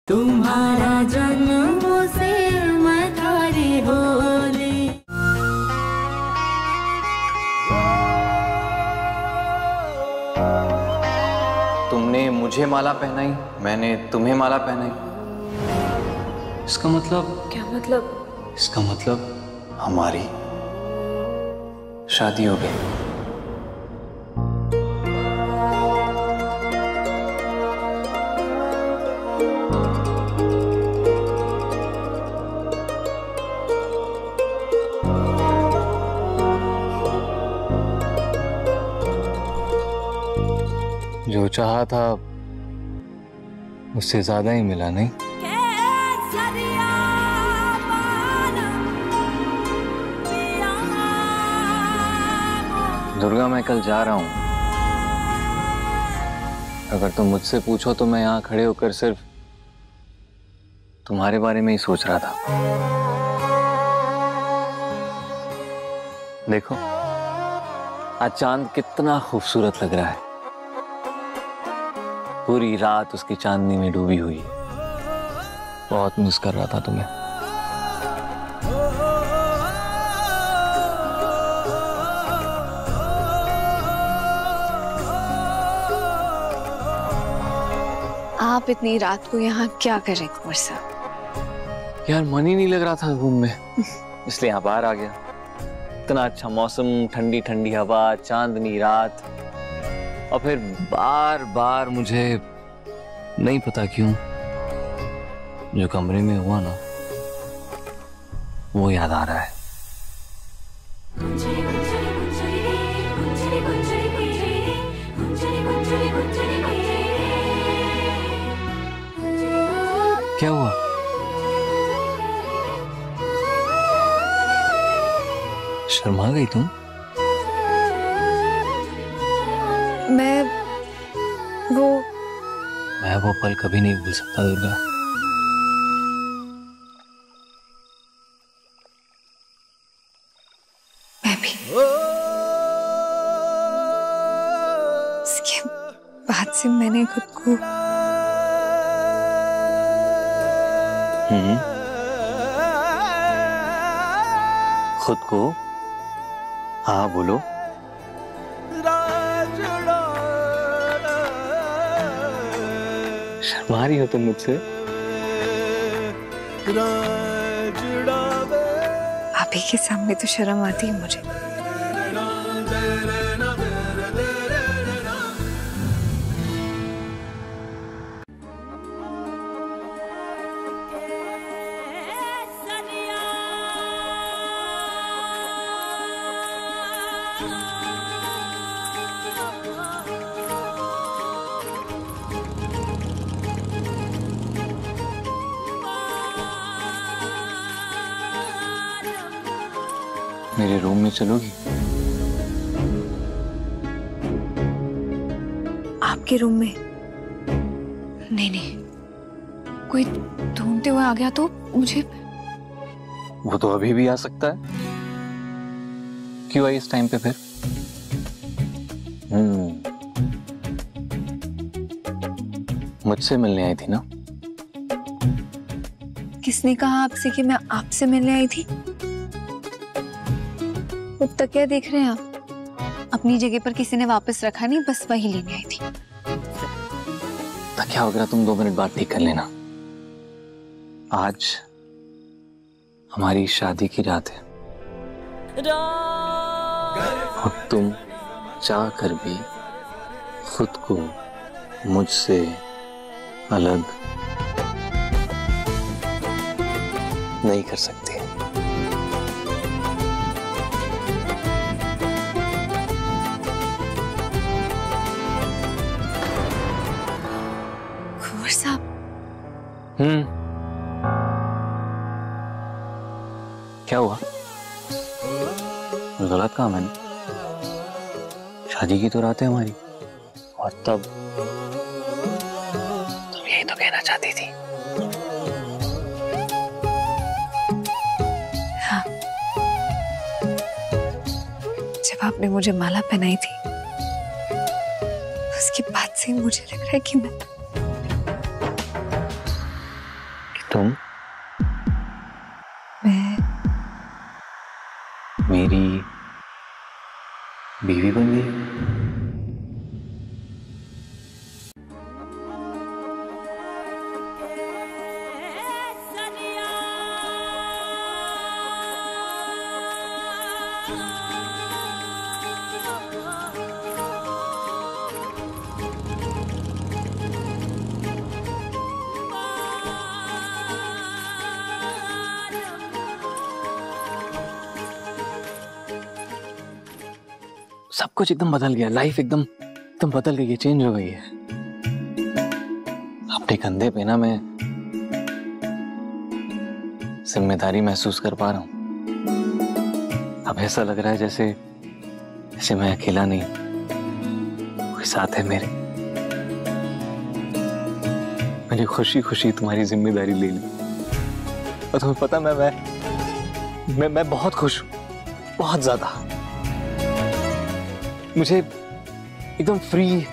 तुम्हारा जन्मों से मधारी होली। तुमने मुझे माला पहनाई, मैंने तुम्हें माला पहनाई। इसका मतलब क्या मतलब? इसका मतलब हमारी शादी हो गई। जो चाहा था उससे ज्यादा ही मिला, नहीं? दुर्गा, मैं कल जा रहा हूं। अगर तुम मुझसे पूछो तो मैं यहाँ खड़े होकर सिर्फ तुम्हारे बारे में ही सोच रहा था। देखो आज चांद कितना खूबसूरत लग रहा है। पूरी रात उसकी चांदनी में डूबी हुई है। बहुत मिस कर रहा था तुम्हें। आप इतनी रात को यहाँ क्या कर रहे कुंवर साहब? यार मन ही नहीं लग रहा था रूम में, इसलिए यहाँ बाहर आ गया। इतना अच्छा मौसम, ठंडी ठंडी हवा, चांदनी रात, और फिर बार बार मुझे नहीं पता क्यों जो कमरे में हुआ ना वो याद आ रहा है। क्या हुआ? शर्मा गई तुम? मैं वो पल कभी नहीं भूल सकता दुर्गा। मैं भी। इसके बाद से मैंने खुद को खुद को हाँ बोलो। शर्मा रही हो तुम मुझसे? आप ही के सामने तो शर्म आती है मुझे। मेरे रूम में चलोगी? आपके रूम में? नहीं, कोई ढूंढते हुए आ गया तो मुझे। वो तो अभी भी आ सकता है। क्यों आई इस टाइम पे फिर? मुझसे मिलने आई थी ना? किसने कहा आपसे कि मैं आपसे मिलने आई थी? वो तकिया देख रहे हैं आप? अपनी जगह पर किसी ने वापस रखा नहीं, बस वही लेने आई थी। तकिया वगैरह तुम 2 मिनट बाद ठीक कर लेना। आज हमारी शादी की रात है और तुम चाह कर भी खुद को मुझसे अलग नहीं कर सकती। कुंवर साहब। क्या हुआ? गलत काम है ना? शादी की तो रात है हमारी, और तब तुम यही तो कहना चाहती थी। हाँ, जब आपने मुझे माला पहनाई थी उसके बाद से मुझे लग रहा है कि मैं तुम मैं मेरी बीवी बन गई। सब कुछ एकदम बदल गया, लाइफ एकदम एकदम बदल गई है, चेंज हो गई है। अपने कंधे पे ना मैं जिम्मेदारी महसूस कर पा रहा हूं। अब ऐसा लग रहा है जैसे जैसे मैं अकेला नहीं, कोई साथ है मेरे। मैंने खुशी खुशी तुम्हारी जिम्मेदारी ले ली और तुम्हें पता मैं बहुत खुश हूं, बहुत ज्यादा। मुझे एकदम फ्री,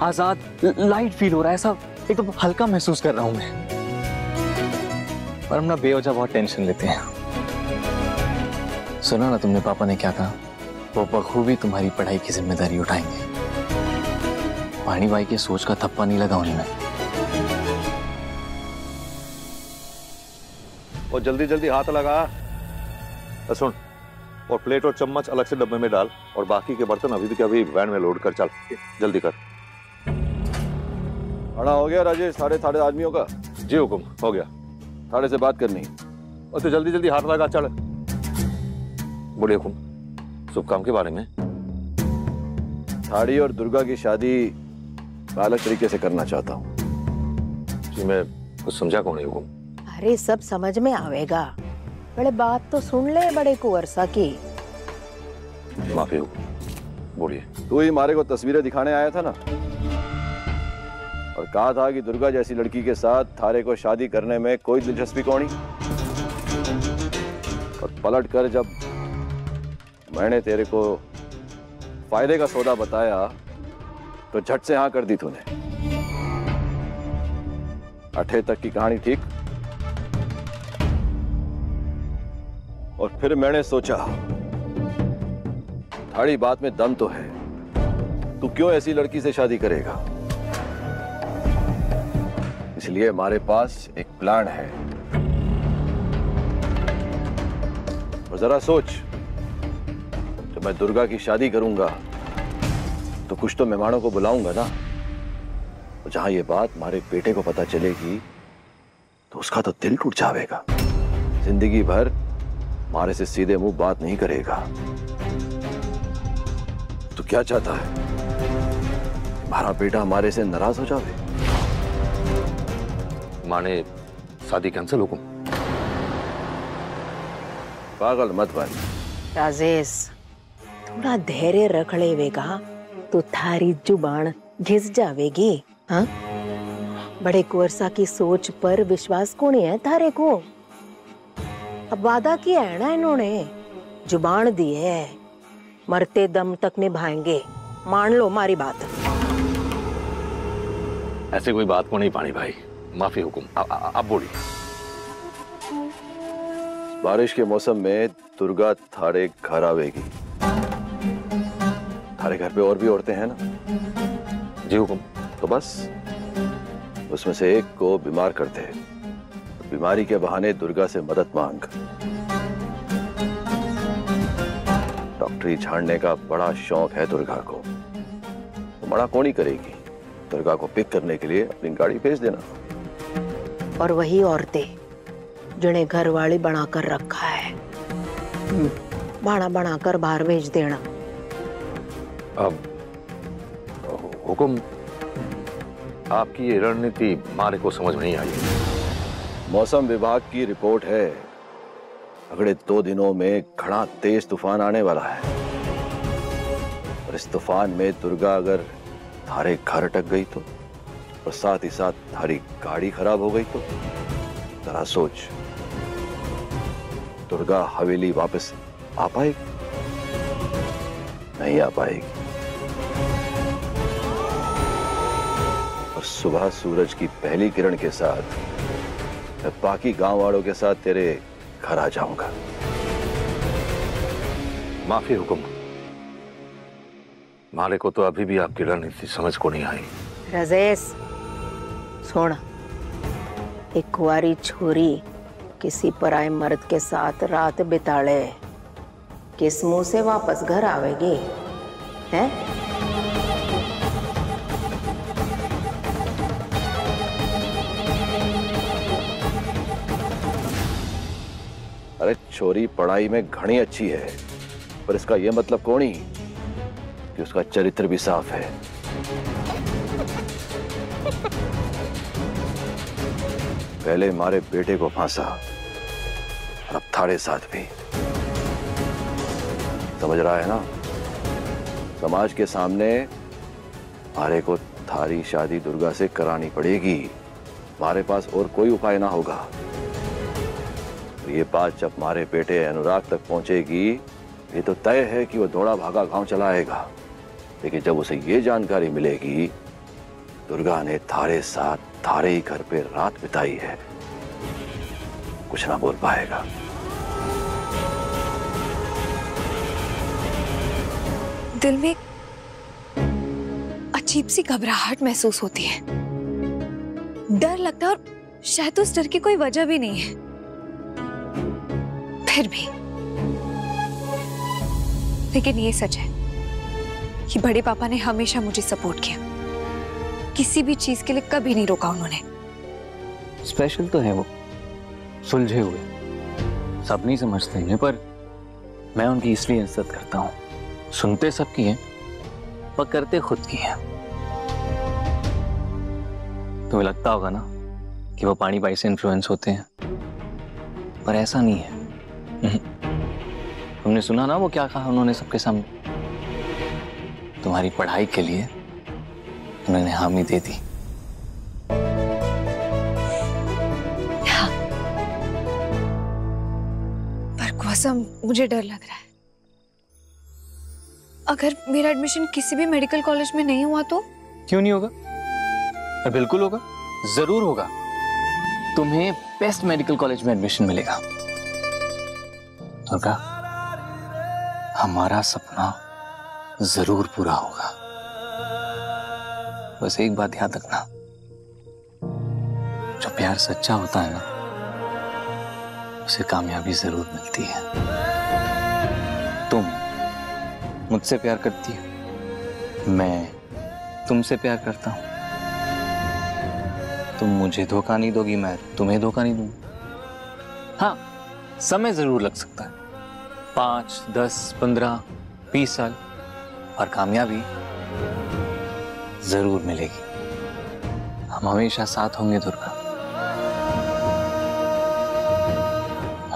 आजाद, लाइट फील हो रहा है, ऐसा एकदम हल्का महसूस कर रहा हूं मैं। पर हम ना बेवजह बहुत टेंशन लेते हैं। सुना ना तुमने पापा ने क्या कहा? वो बखूबी तुम्हारी पढ़ाई की जिम्मेदारी उठाएंगे। पानी भाई की सोच का थप्पा नहीं लगा उन्हें। और जल्दी जल्दी हाथ लगा। सुन, और प्लेट और चम्मच अलग से डब्बे में डाल और बाकी के बर्तन अभी के अभी वैन में लोड कर। चल जल्दी कर। खाना हो गया राजेश? साढ़े आदमियों का? जी हुकुम, हो गया। थाड़े से बात करनी। और तो जल्दी जल्दी हाथ लगा। चल बोले हुकुम, शुभ काम के बारे में। थाड़ी और दुर्गा की शादी मैं अलग तरीके से करना चाहता हूँ। जी मैं कुछ समझा कौन है हुकुम? अरे सब समझ में आवेगा, बड़े बात तो सुन ले बड़े कुंवरसा की। माफी हुकुम, बोलिए। तू ही मारे को तस्वीरें दिखाने आया था ना, और कहा था कि दुर्गा जैसी लड़की के साथ थारे को शादी करने में कोई दिलचस्पी कौनी। और पलट कर जब मैंने तेरे को फायदे का सौदा बताया तो झट से हाँ कर दी तूने। अठे तक की कहानी ठीक। और फिर मैंने सोचा थाड़ी बात में दम तो है, तू क्यों ऐसी लड़की से शादी करेगा। इसलिए हमारे पास एक प्लान है। और जरा सोच, जब मैं दुर्गा की शादी करूंगा तो कुछ तो मेहमानों को बुलाऊंगा ना। और जहां ये बात हमारे बेटे को पता चलेगी तो उसका तो दिल टूट जाएगा। जिंदगी भर हमारे से सीधे मुंह बात नहीं करेगा। तो क्या चाहता है, हमारा बेटा हमारे से नाराज हो जाए? माने शादी कैंसिल हुकुम? पागल मत बन राजेश, थोड़ा धैर्य रख लेवेगा तो थारी जुबान घिस जावेगी। हाँ, बड़े कुंवरसा की सोच पर विश्वास कौन है थारे को? अब वादा किया है ना इन्होंने, जुबान दी है, मरते दम तक निभाएंगे। मान लो हमारी बात। ऐसे कोई बात को नहीं पानी भाई, माफी हुकुम। आप बोलिए। बारिश के मौसम में दुर्गा थारे घर आवेगी। थारे घर पे और भी औरतें हैं ना? जी हुकुम। तो बस उसमें से एक को बीमार करते हैं, बीमारी के बहाने दुर्गा से मदद मांग। डॉक्टरी झाड़ने का बड़ा शौक है दुर्गा को, तो मना कौन ही करेगी। दुर्गा को पिक करने के लिए अपनी गाड़ी भेज देना। और वही औरतें जिन्हें घर वाली बनाकर रखा है, बनाकर बाहर भेज देना। अब हुकुम, आपकी ये रणनीति हमारे को समझ में नहीं आई। मौसम विभाग की रिपोर्ट है, अगले 2 दिनों में घना तेज तूफान आने वाला है। और इस तूफान में दुर्गा अगर थारे घर अटक गई तो, और साथ ही साथ थारी गाड़ी खराब हो गई तो जरा सोच, दुर्गा हवेली वापस आ पाएगी? नहीं आ पाएगी। और सुबह सूरज की पहली किरण के साथ मैं बाकी गांव वालों के साथ तेरे घर आ जाऊंगा। माफी हुकुम, मारे को तो अभी भी आपकी रणनीति समझ को नहीं आई। रजेश सुन, एक कुंवारी छोरी किसी पराये मर्द के साथ रात बिताड़े, किस मुंह से वापस घर आवेगी? हैं? अरे छोरी पढ़ाई में घनी अच्छी है, पर इसका यह मतलब कोनी कि उसका चरित्र भी साफ है। पहले मारे बेटे को फांसा और अब थारे साथ भी। समझ रहा है ना? समाज के सामने मारे को थारी शादी दुर्गा से करानी पड़ेगी। मारे पास और कोई उपाय ना होगा। ये बात जब मारे बेटे अनुराग तक पहुंचेगी, ये तो तय है कि वो दौड़ा भागा गांव चला आएगा। लेकिन जब उसे ये जानकारी मिलेगी दुर्गा ने थारे साथ थारे ही घर पे रात बिताई है, कुछ ना बोल पाएगा। दिल में अजीब सी घबराहट महसूस होती है, डर लगता है, और शायद उस डर की कोई वजह भी नहीं है। फिर भी लेकिन ये सच है कि बड़े पापा ने हमेशा मुझे सपोर्ट किया, किसी भी चीज के लिए कभी नहीं रोका उन्होंने। स्पेशल तो है वो, सुलझे हुए, सब नहीं समझते हैं, पर मैं उनकी इसलिए इज्जत करता हूं। सुनते सबकी हैं पर करते खुद की हैं। तुम्हें लगता होगा ना कि वो पानी बाई से इन्फ्लुएंस होते हैं, पर ऐसा नहीं है। तुमने सुना ना वो क्या कहा उन्होंने सबके सामने? तुम्हारी पढ़ाई के लिए उन्होंने हामी दे दी। हाँ, पर कसम मुझे डर लग रहा है। अगर मेरा एडमिशन किसी भी मेडिकल कॉलेज में नहीं हुआ तो? क्यों नहीं होगा? बिल्कुल होगा, जरूर होगा। तुम्हें बेस्ट मेडिकल कॉलेज में एडमिशन मिलेगा। दुर्गा, हमारा सपना जरूर पूरा होगा। बस एक बात याद रखना, जो प्यार सच्चा होता है ना, उसे कामयाबी जरूर मिलती है। तुम मुझसे प्यार करती हो, मैं तुमसे प्यार करता हूं। तुम मुझे धोखा नहीं दोगी, मैं तुम्हें धोखा नहीं दूंगा। हाँ, समय जरूर लग सकता है, 5, 10, 15, 20 साल, और कामयाबी जरूर मिलेगी। हम हमेशा साथ होंगे दुर्गा।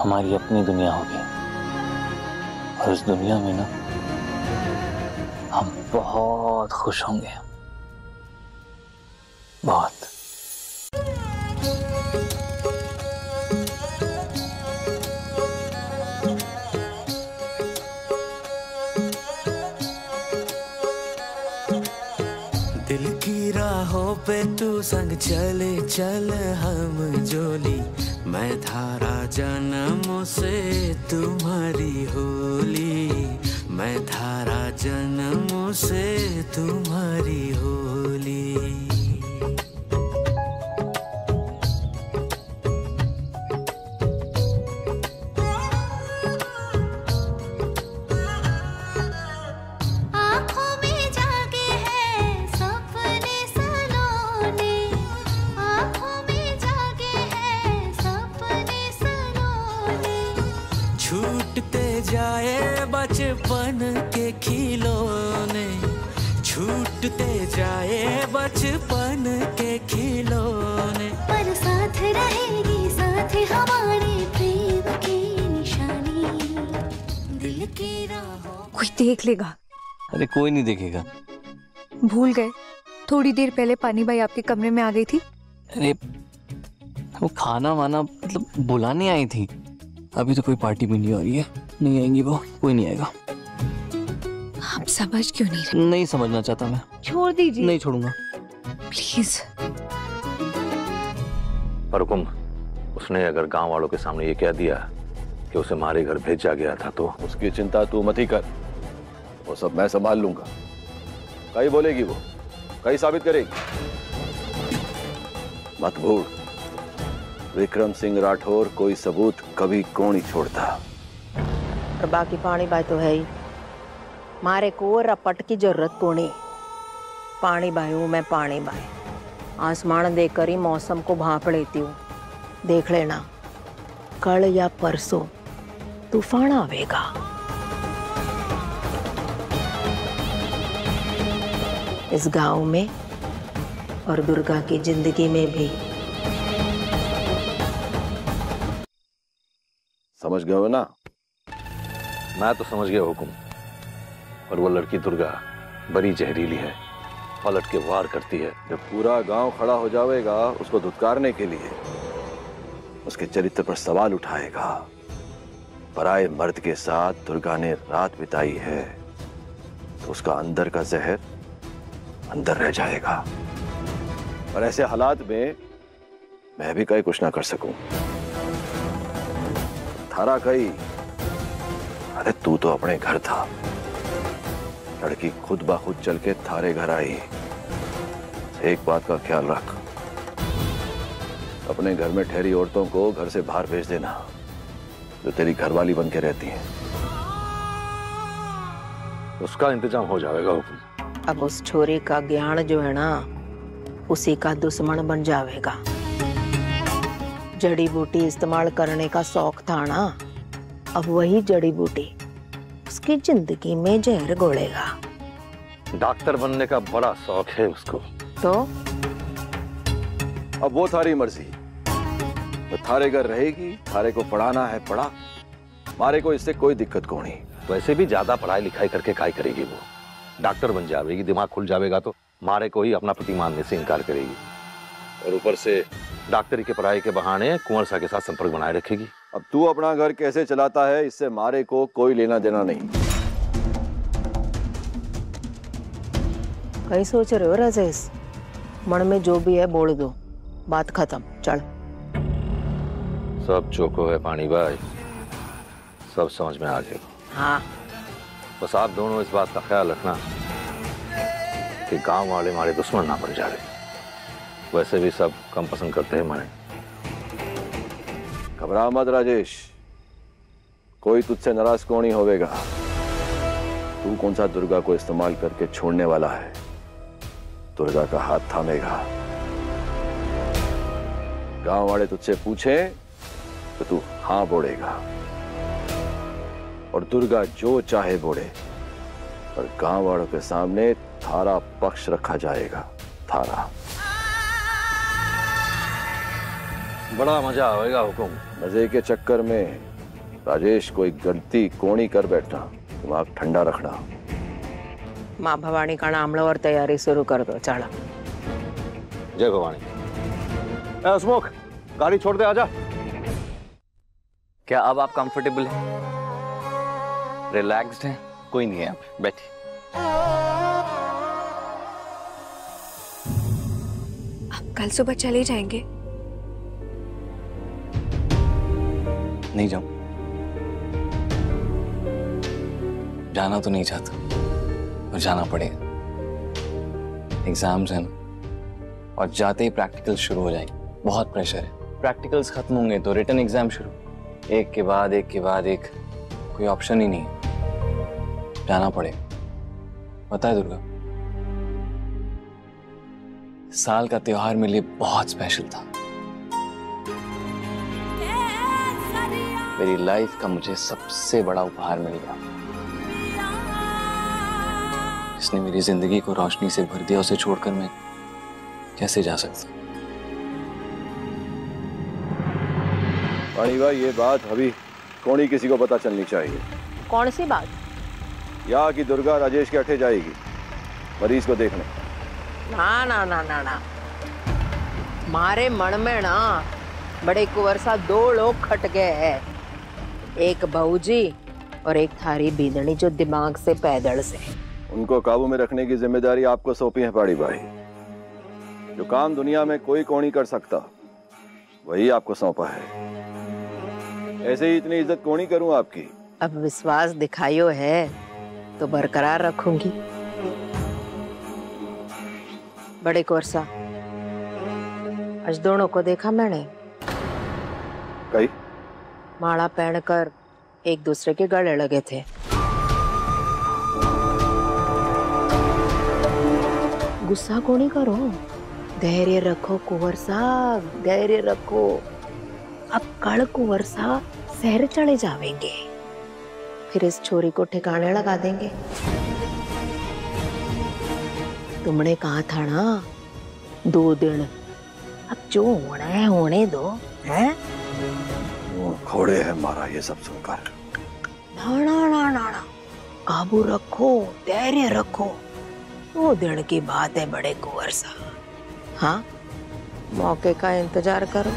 हमारी अपनी दुनिया होगी, और उस दुनिया में ना हम बहुत खुश होंगे, बहुत। दिल की राहों पे तू संग चले चल हम जोली, मैं धारा जन्मों से तुम्हारी होली, मैं धारा जन्मों से तुम्हारी होली। छूटते जाए बचपन के खिलौने, छूटते जाए बचपन के खिलौने, पर साथ रहेगी साथ हमारे प्रेम की निशानी, दिल की राहों। कोई देख लेगा? अरे कोई नहीं देखेगा। भूल गए, थोड़ी देर पहले पानी बाई आपके कमरे में आ गई थी। अरे वो खाना वाना मतलब बुलाने आई थी, अभी तो कोई पार्टी भी नहीं हो रही है, नहीं आएंगी वो, कोई नहीं आएगा। आप समझ क्यों नहीं रहे? नहीं समझना चाहता मैं। छोड़ दीजिए। नहीं छोड़ूंगा। प्लीज। पर हुकुम, उसने अगर गांव वालों के सामने ये कह दिया कि उसे हमारे घर भेजा गया था तो उसकी चिंता तू मत ही कर, वो सब मैं संभाल लूंगा। कहीं बोलेगी वो, कहीं साबित करेगी। मत भूल, विक्रम सिंह राठौर कोई सबूत कभी को नहीं छोड़ता। और बाकी पानी बाय तो है ही, मारे को रपट की जरूरत को नहीं। पानी बायू मैं पानी बाय, आसमान देखकर ही मौसम को भांप लेती हूँ। देख लेना, कल या परसों तूफान आवेगा। इस गांव में और दुर्गा की जिंदगी में भी। समझ गए हो ना? मैं तो समझ गया हुकुम, पर वो लड़की दुर्गा बड़ी जहरीली है, पलट के वार करती है। जब पूरा गांव खड़ा हो जाएगा उसको धुतकारने के लिए, उसके चरित्र पर सवाल उठाएगा, पराये मर्द के साथ दुर्गा ने रात बिताई है, तो उसका अंदर का जहर अंदर रह जाएगा। और ऐसे हालात में मैं भी कहीं कुछ ना कर सकूं। थारा कहीं, अरे तू तो अपने घर था, लड़की खुद ब खुद चल के थारे घर आई। एक बात का ख्याल रख, अपने घर में ठहरी औरतों को घर से बाहर भेज देना, जो तेरी घरवाली बन के रहती हैं। उसका इंतजाम हो जाएगा हुकुम। अब उस छोरी का ज्ञान जो है ना, उसी का दुश्मन बन जाएगा। जड़ी बूटी इस्तेमाल करने का शौक था ना, अब वही जड़ी बूटी उसकी जिंदगी में जहर घोलेगा। डॉक्टर बनने का बड़ा शौक है उसको। तो अब वो थारी मर्जी, तो थारे घर रहेगी, थारे को पढ़ाना है पढ़ा, मारे को इससे कोई दिक्कत को नहीं। वैसे भी ज्यादा पढ़ाई लिखाई करके काय करेगी वो, डॉक्टर बन जाएगी, दिमाग खुल जाएगा तो मारे को ही अपना पति मानने से इनकार करेगी, और ऊपर से डॉक्टरी के पढ़ाई के बहाने कुंवर सा के साथ संपर्क बनाए रखेगी। अब तू अपना घर कैसे चलाता है, इससे मारे को कोई लेना देना नहीं। कहीं सोच रहे हो राजेश? मन में जो भी है बोल दो, बात खत्म। चल। सब चौको है पानी भाई, सब समझ में आ जाएगा। हाँ, बस आप दोनों इस बात का ख्याल रखना कि गांव वाले हमारे दुश्मन ना बन जाए। वैसे भी सब कम पसंद करते हैं हमारे। घबरा मत राजेश, कोई तुझसे नाराज कौन ही होवेगा। तू कौन सा दुर्गा को इस्तेमाल करके छोड़ने वाला है? दुर्गा का हाथ थामेगा। गांव वाले तुझसे पूछे तो तू हाँ बोलेगा, और दुर्गा जो चाहे बोले, पर गांव वालों के सामने थारा पक्ष रखा जाएगा। थारा। बड़ा मजा आएगा हुकुम। मजे के चक्कर में राजेश कोई गलती कोनी कर बैठना, दिमाग ठंडा रखना। माँ भवानी का नाम लो और तैयारी शुरू कर दो। चला। जय भवानी। अस्मुख, गाड़ी छोड़ दे, आजा। क्या अब आप कंफर्टेबल हैं, रिलैक्स्ड हैं? कोई नहीं है, आप बैठिए। आप कल सुबह चले जाएंगे? नहीं जाऊं, जाना तो नहीं चाहता, पर जाना पड़ेगा। एग्जाम्स हैं ना, और जाते ही प्रैक्टिकल्स शुरू हो जाएंगे। बहुत प्रेशर है। प्रैक्टिकल्स खत्म होंगे तो रिटन एग्जाम शुरू, एक के बाद एक के बाद एक, कोई ऑप्शन ही नहीं है, जाना पड़ेगा। पता है दुर्गा, साल का त्योहार मेरे लिए बहुत स्पेशल था। मेरी लाइफ का मुझे सबसे बड़ा उपहार मिल गया, इसने मेरी जिंदगी को रोशनी से भर दिया। उसे छोड़कर मैं कैसे जा सकता? पानी भाई, ये बात अभी कौन ही किसी को पता चलनी चाहिए। कौन सी बात? या कि दुर्गा राजेश के अठे जाएगी मरीज को देखने। ना ना ना ना ना, मारे मन में ना बड़े कुंवर सा दो लोग खट गए हैं, एक भौजी और एक थारी बीदनी जो दिमाग से पैदल से। उनको काबू में रखने की जिम्मेदारी आपको सौंपी है पाड़ी भाई। जो काम दुनिया में कोई कौन ही कर सकता, वही आपको सौंपा है। ऐसे ही इतनी इज्जत कौन ही करूं आपकी। अब विश्वास दिखायो है तो बरकरार रखूंगी। बड़े कोरसा, आज दोनों को देखा मैंने। कई माला पहनकर एक दूसरे के गले लगे थे। गुस्सा को नहीं करो, धैर्य रखो कुंवर साहब, धैर्य रखो। अब कल कुंवर साहब शहर चले जावेंगे, फिर इस छोरी को ठिकाने लगा देंगे। तुमने कहा था ना 2 दिन, अब जो होना है होने दो। हैं? वो घोड़े है मारा ये सब सुनकर। ना ना ना ना ना, काबू रखो, धैर्य रखो। 2 दिन की बात है बड़े कुंवर साहब। हाँ, मौके का इंतजार करो।